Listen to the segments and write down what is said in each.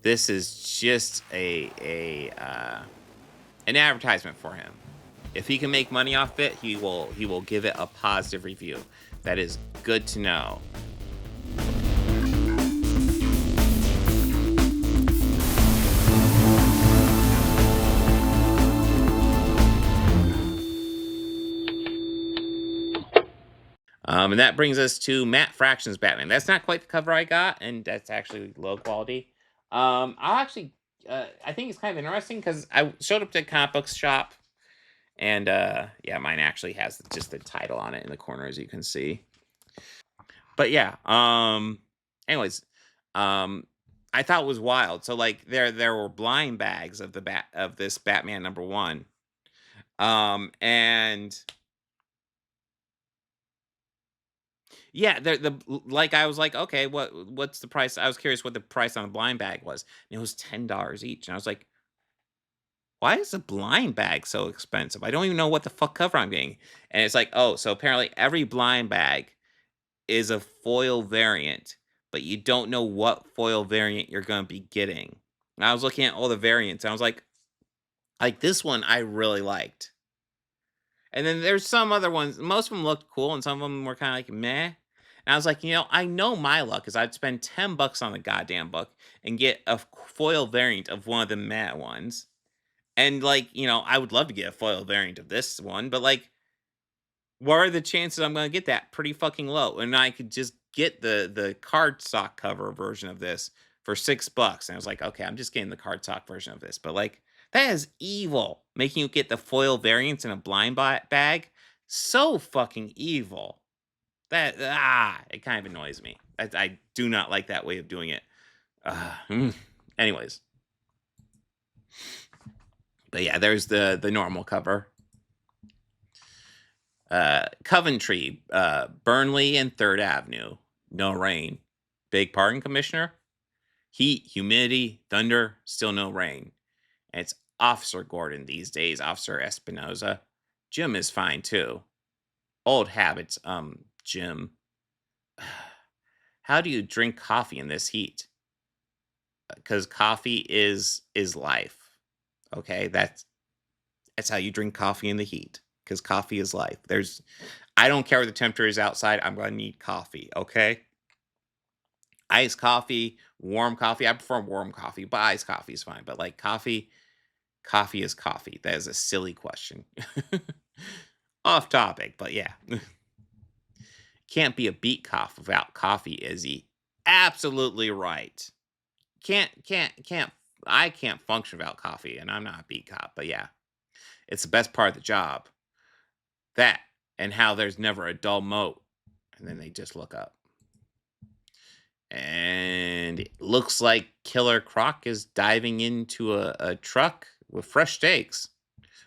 This is just an advertisement for him. If he can make money off it, he will give it a positive review. That is good to know. And that brings us to Matt Fraction's Batman. That's not quite the cover I got, and that's actually low quality. I think it's kind of interesting because I showed up to a comic book shop, and yeah, mine actually has just the title on it in the corner, as you can see. But yeah, anyways, um, I thought it was wild. So like, there were blind bags of this Batman #1, and yeah, like, I was like, "Okay, what's the price?" I was curious what the price on a blind bag was, and it was $10 each, and I was like, "Why is a blind bag so expensive? I don't even know what the fuck cover I'm getting." And it's like, "Oh, so apparently every blind bag is a foil variant, but you don't know what foil variant you're gonna be getting." And I was looking at all the variants, and I was like, this one I really liked. And then there's some other ones. Most of them looked cool, and some of them were kind of like meh. And I was like, I know my luck is I'd spend $10 on the goddamn book and get a foil variant of one of the meh ones. And like, I would love to get a foil variant of this one, but like, what are the chances I'm going to get that? Pretty fucking low. And I could just get the cardstock cover version of this for $6. And I was like, okay, I'm just getting the cardstock version of this. But like, that is evil. Making you get the foil variants in a blind bag. So fucking evil. It kind of annoys me. I do not like that way of doing it. Anyways. But yeah, there's the normal cover. Coventry, Burnley and 3rd Avenue. No rain. Big pardon, Commissioner? Heat, humidity, thunder, still no rain. And it's Officer Gordon these days, Officer Espinoza. Jim is fine too. Old habits, Jim. How do you drink coffee in this heat? Because coffee is life. Okay, that's how you drink coffee in the heat. Because coffee is life. I don't care what the temperature is outside. I'm going to need coffee. Okay. Iced coffee, warm coffee. I prefer warm coffee, but iced coffee is fine. But like, coffee is coffee. That is a silly question. Off topic, but yeah. Can't be a beat cough without coffee, Izzy. Absolutely right. Can't I can't function without coffee, and I'm not a beat cop, but yeah. It's the best part of the job. That and how there's never a dull moat. And then they just look up. And it looks like Killer Croc is diving into a truck with fresh steaks.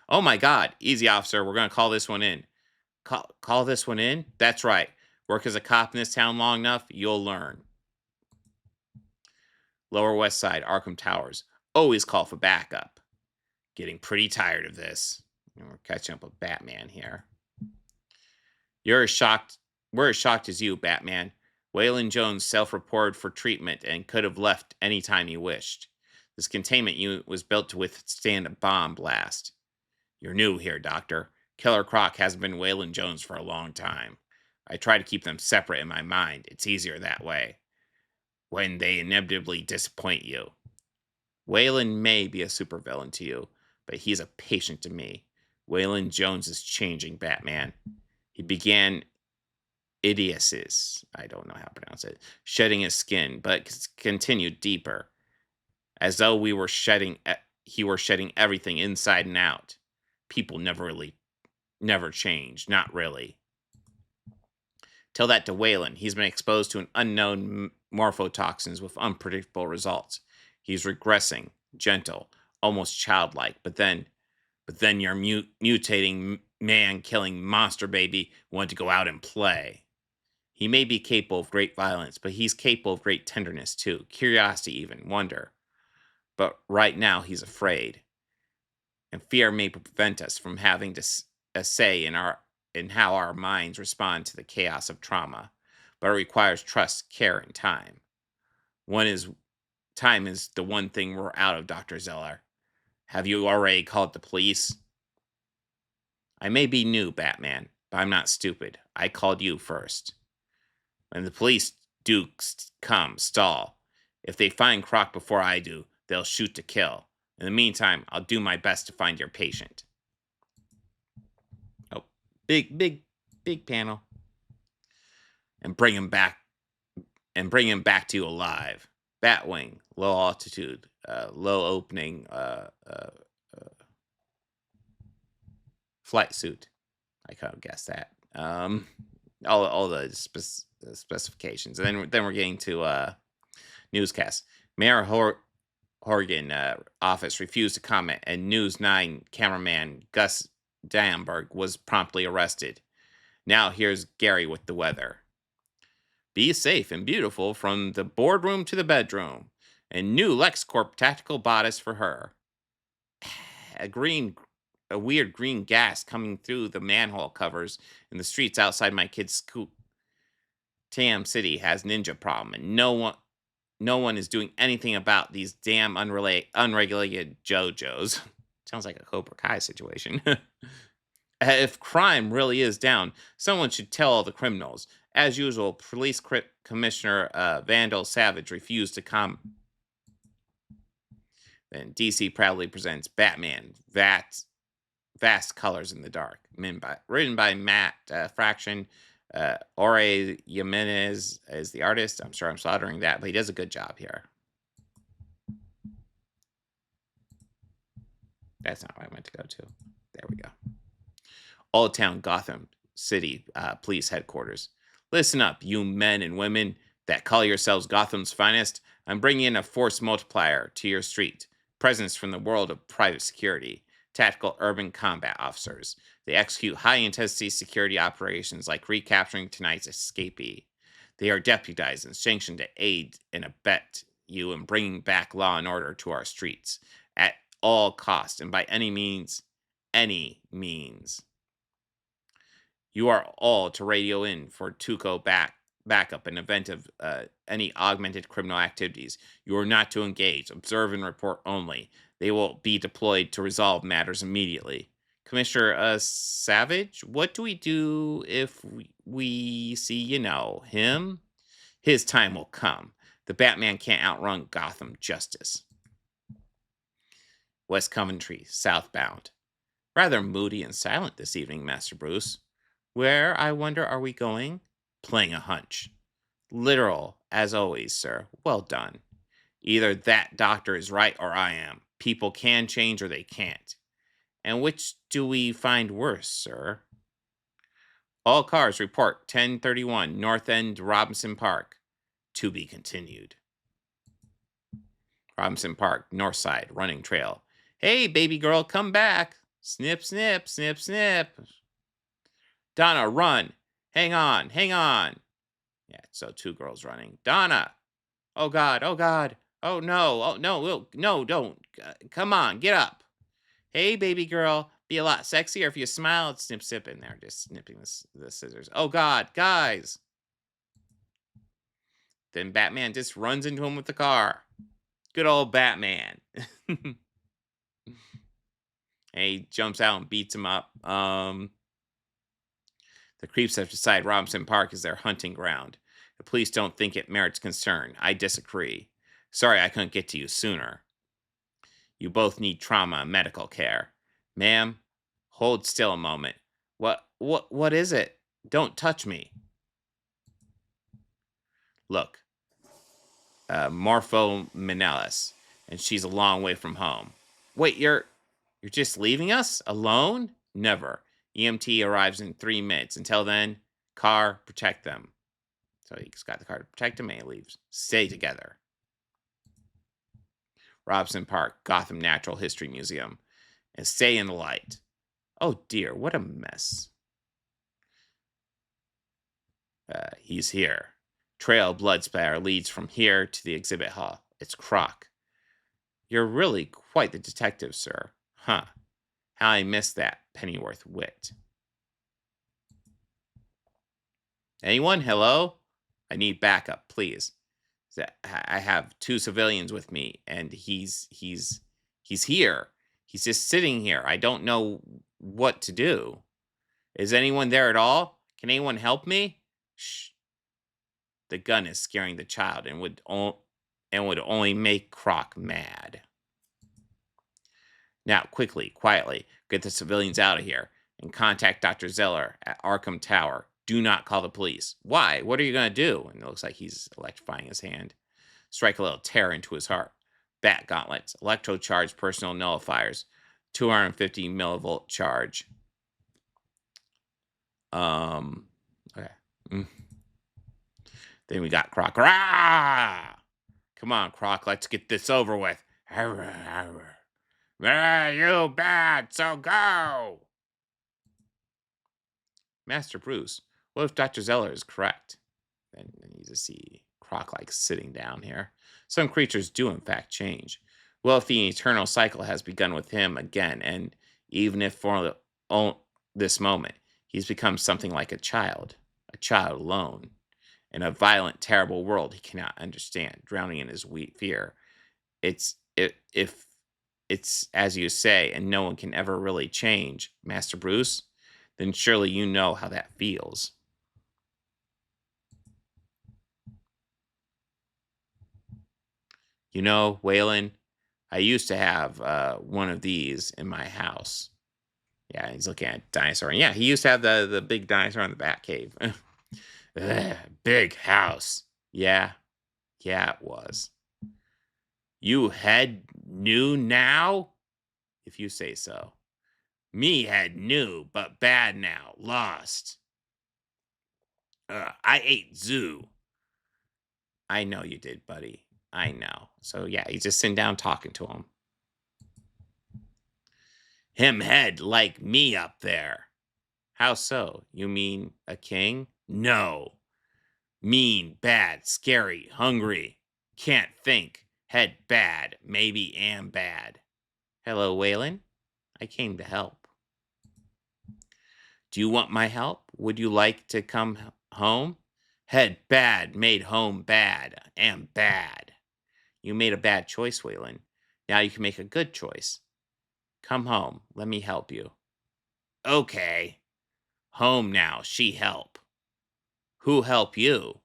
Oh my God. Easy, officer. We're going to call this one in. Call this one in? That's right. Work as a cop in this town long enough, you'll learn. Lower West Side, Arkham Towers. Always call for backup. Getting pretty tired of this. And we're catching up with Batman here. We're as shocked as you, Batman. Waylon Jones self-reported for treatment and could have left any time he wished. This containment unit was built to withstand a bomb blast. You're new here, Doctor. Killer Croc hasn't been Waylon Jones for a long time. I try to keep them separate in my mind. It's easier that way. When they inevitably disappoint you. Waylon may be a supervillain to you, but he's a patient to me. Waylon Jones is changing, Batman. He began idiosis, I don't know how to pronounce it, shedding his skin, but continued deeper, as though he were shedding everything inside and out. People never change, not really. Tell that to Waylon. He's been exposed to an unknown morphotoxins with unpredictable results. He's regressing, gentle, almost childlike, but then your mutating man-killing monster baby wanted to go out and play. He may be capable of great violence, but he's capable of great tenderness too, curiosity even, wonder. But right now he's afraid, and fear may prevent us from having a say in how our minds respond to the chaos of trauma. But it requires trust, care, and time. One is Time is the one thing we're out of, Dr. Zeller. Have you already called the police? I may be new, Batman, but I'm not stupid. I called you first. When the police do come, stall. If they find Croc before I do, they'll shoot to kill. In the meantime, I'll do my best to find your patient. Oh, big panel. And bring him back to you alive. Batwing, low altitude, low opening, flight suit. I kind of guessed that. All the specifications, and then we're getting to newscast. Mayor Horgan office refused to comment, and News 9 cameraman Gus Damberg was promptly arrested. Now here's Gary with the weather. Be safe and beautiful from the boardroom to the bedroom. And new LexCorp tactical bodice for her. A weird green gas coming through the manhole covers in the streets outside my kid's school. Tam City has ninja problem, and no one is doing anything about these damn unregulated JoJos. Sounds like a Cobra Kai situation. If crime really is down, someone should tell all the criminals. As usual, Police Commissioner Vandal Savage refused to come. Then DC proudly presents Batman, Vast Colors in the Dark, written by Matt Fraction. Ore Jimenez is the artist. I'm sure I'm slaughtering that, but he does a good job here. That's not what I meant to go to. There we go. Old Town Gotham City Police Headquarters. Listen up, you men and women that call yourselves Gotham's finest. I'm bringing in a force multiplier to your street. Presence from the world of private security. Tactical urban combat officers. They execute high-intensity security operations like recapturing tonight's escapee. They are deputized and sanctioned to aid and abet you in bringing back law and order to our streets. At all costs and by any means. You are all to radio in for Tuco backup in event of any augmented criminal activities. You are not to engage, observe, and report only. They will be deployed to resolve matters immediately. Commissioner Savage, what do we do if we see, him? His time will come. The Batman can't outrun Gotham justice. West Coventry, southbound. Rather moody and silent this evening, Master Bruce. Where, I wonder, are we going? Playing a hunch. Literal, as always, sir. Well done. Either that doctor is right or I am. People can change or they can't. And which do we find worse, sir? All cars report 1031 North End Robinson Park. To be continued. Robinson Park, north side, running trail. Hey, baby girl, come back. Snip, snip, snip, snip. Donna, run. Hang on. Yeah, so two girls running. Donna. Oh, God. Oh, no. No, don't. Come on, get up. Hey, baby girl. Be a lot sexier if you smile. It's snip, snip in there. Just snipping the scissors. Oh, God. Guys. Then Batman just runs into him with the car. Good old Batman. And he jumps out and beats him up. The creeps have decided Robinson Park is their hunting ground. The police don't think it merits concern. I disagree. Sorry I couldn't get to you sooner. You both need trauma and medical care. Ma'am, hold still a moment. What is it? Don't touch me. Look, Morpho Menelis, and she's a long way from home. Wait, you're just leaving us? Alone? Never. EMT arrives in 3 minutes. Until then, car, protect them. So he's got the car to protect him and he leaves. Stay together. Robinson Park, Gotham Natural History Museum. And stay in the light. Oh dear, what a mess. He's here. Trail of blood splatter leads from here to the exhibit hall. It's Croc. You're really quite the detective, sir. Huh. How I missed that Pennyworth wit. Anyone? Hello? I need backup, please. I have 2 civilians with me, and he's here. He's just sitting here. I don't know what to do. Is anyone there at all? Can anyone help me? Shh. The gun is scaring the child and would only make Croc mad. Now, quickly, quietly, get the civilians out of here and contact Dr. Zeller at Arkham Tower. Do not call the police. Why? What are you going to do? And it looks like he's electrifying his hand. Strike a little terror into his heart. Bat gauntlets, electro-charged personal nullifiers, 250 millivolt charge. Okay. Then we got Croc. Rah! Come on, Croc, let's get this over with. You bad, so go! Master Bruce, what if Dr. Zeller is correct? Then you just see Croc like sitting down here. Some creatures do in fact change. Well, if the eternal cycle has begun with him again, and even if for this moment, he's become something like a child alone, in a violent, terrible world he cannot understand, drowning in his fear. If it's as you say, and no one can ever really change, Master Bruce, then surely you know how that feels. You know, Waylon, I used to have one of these in my house. Yeah, he's looking at dinosaur. And yeah, he used to have the big dinosaur in the Batcave. Big house. Yeah, it was. You head new now? If you say so. Me head new, but bad now. Lost. I ate zoo. I know you did, buddy. I know. So yeah, he's just sitting down talking to him. Him head like me up there. How so? You mean a king? No. Mean, bad, scary, hungry. Can't think. Head bad. Maybe am bad. Hello, Waylon. I came to help. Do you want my help? Would you like to come home? Head bad, made home bad. Am bad. You made a bad choice, Waylon. Now you can make a good choice. Come home. Let me help you. Okay. Home now. She help. Who help you?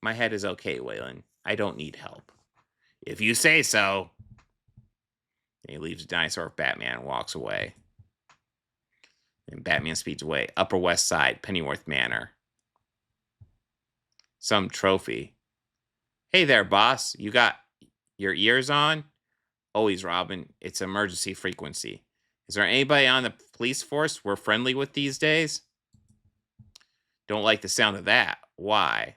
My head is okay, Waylon. I don't need help. If you say so. And he leaves the dinosaur with Batman and walks away. And Batman speeds away. Upper West Side, Pennyworth Manor. Some trophy. Hey there, boss. You got your ears on? Always, Robin. It's emergency frequency. Is there anybody on the police force we're friendly with these days? Don't like the sound of that. Why?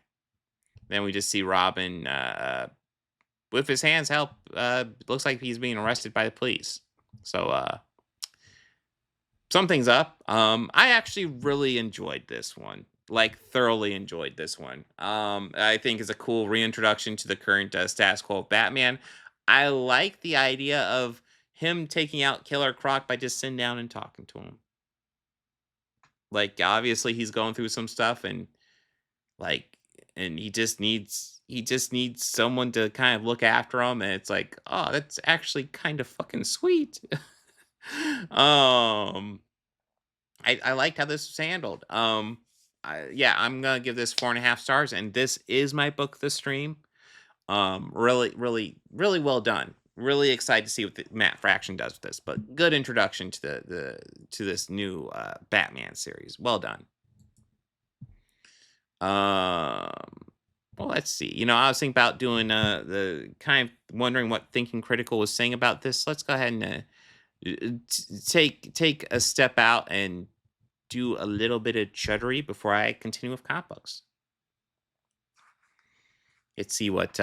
Then we just see Robin with his hands help. Looks like he's being arrested by the police. So something's up. I actually really enjoyed this one. Like, thoroughly enjoyed this one. I think it's a cool reintroduction to the current status quo of Batman. I like the idea of him taking out Killer Croc by just sitting down and talking to him. Like, obviously he's going through some stuff, and he just needs someone to kind of look after him, and it's like, oh, that's actually kind of fucking sweet. I liked how this was handled. Yeah, I'm gonna give this 4.5 stars, and this is my book of the stream. Really, really, really well done. Really excited to see what Matt Fraction does with this, but good introduction to this new Batman series. Well done. Well, let's see. You know, I was thinking about doing the kind of wondering what Thinking Critical was saying about this. Let's go ahead and take a step out and do a little bit of chuddery before I continue with comic books. Let's see what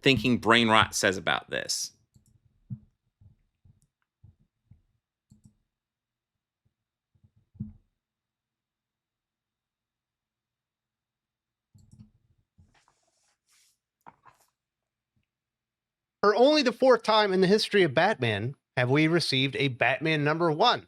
Thinking Brain Rot says about this. For only the 4th time in the history of Batman have we received a Batman #1.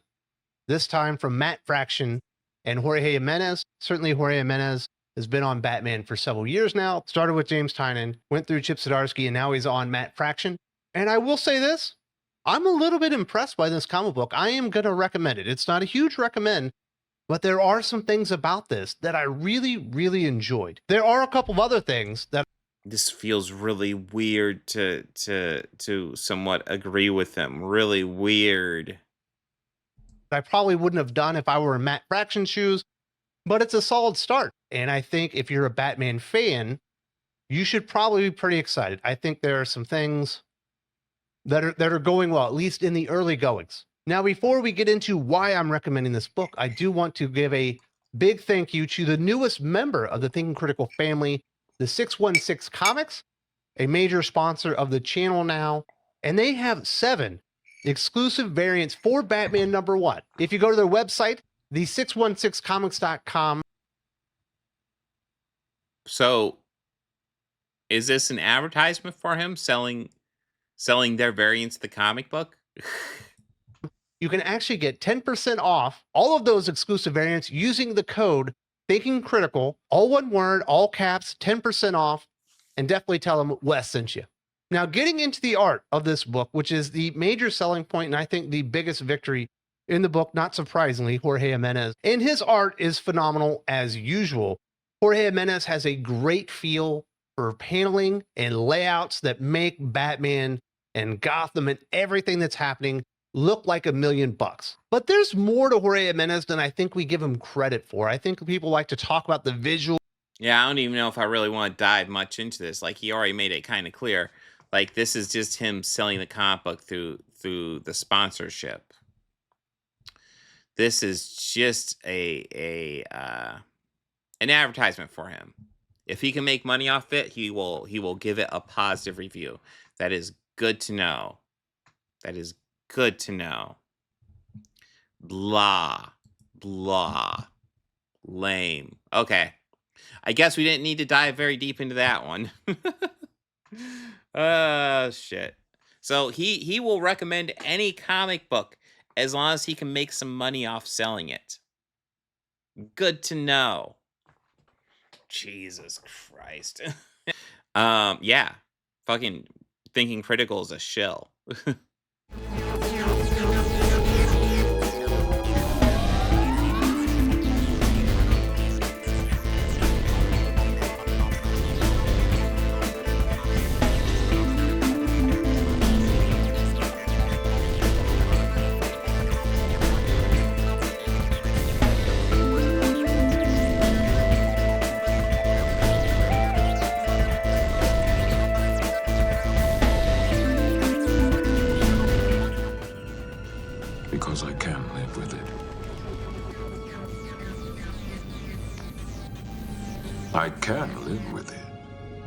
This time from Matt Fraction and Jorge Jimenez. Certainly Jorge Jimenez has been on Batman for several years now. Started with James Tynion, went through Chip Zdarsky, and now he's on Matt Fraction. And I will say this, I'm a little bit impressed by this comic book. I am going to recommend it. It's not a huge recommend, but there are some things about this that I really, really enjoyed. There are a couple of other things that this feels really weird to somewhat agree with him. Really weird. I probably wouldn't have done if I were in Matt Fraction's shoes, but it's a solid start. And I think if you're a Batman fan, you should probably be pretty excited. I think there are some things that are going well, at least in the early goings. Now, before we get into why I'm recommending this book, I do want to give a big thank you to the newest member of the Thinking Critical family, the 616 Comics, a major sponsor of the channel now, and they have 7 exclusive variants for Batman #1. If you go to their website, the 616comics.com. So, is this an advertisement for him selling their variants of the comic book? You can actually get 10% off all of those exclusive variants using the code Thinking Critical, all one word, all caps, 10% off, and definitely tell them Wes sent you. Now, getting into the art of this book, which is the major selling point, and I think the biggest victory in the book, not surprisingly, Jorge Jimenez. And his art is phenomenal as usual. Jorge Jimenez has a great feel for paneling and layouts that make Batman and Gotham and everything that's happening look like $1,000,000. But there's more to Jorge Jimenez than I think we give him credit for. I think people like to talk about the visual. Yeah, I don't even know if I really want to dive much into this. Like, he already made it kind of clear. Like, this is just him selling the comic book through the sponsorship. This is just an advertisement for him. If he can make money off it, he will give it a positive review. That is good to know. That is good to know. Blah. Blah. Lame. Okay. I guess we didn't need to dive very deep into that one. Shit. So he will recommend any comic book as long as he can make some money off selling it. Good to know. Jesus Christ. Yeah. Fucking Thinking Critical is a shill. Because I can live with it. I can live with it.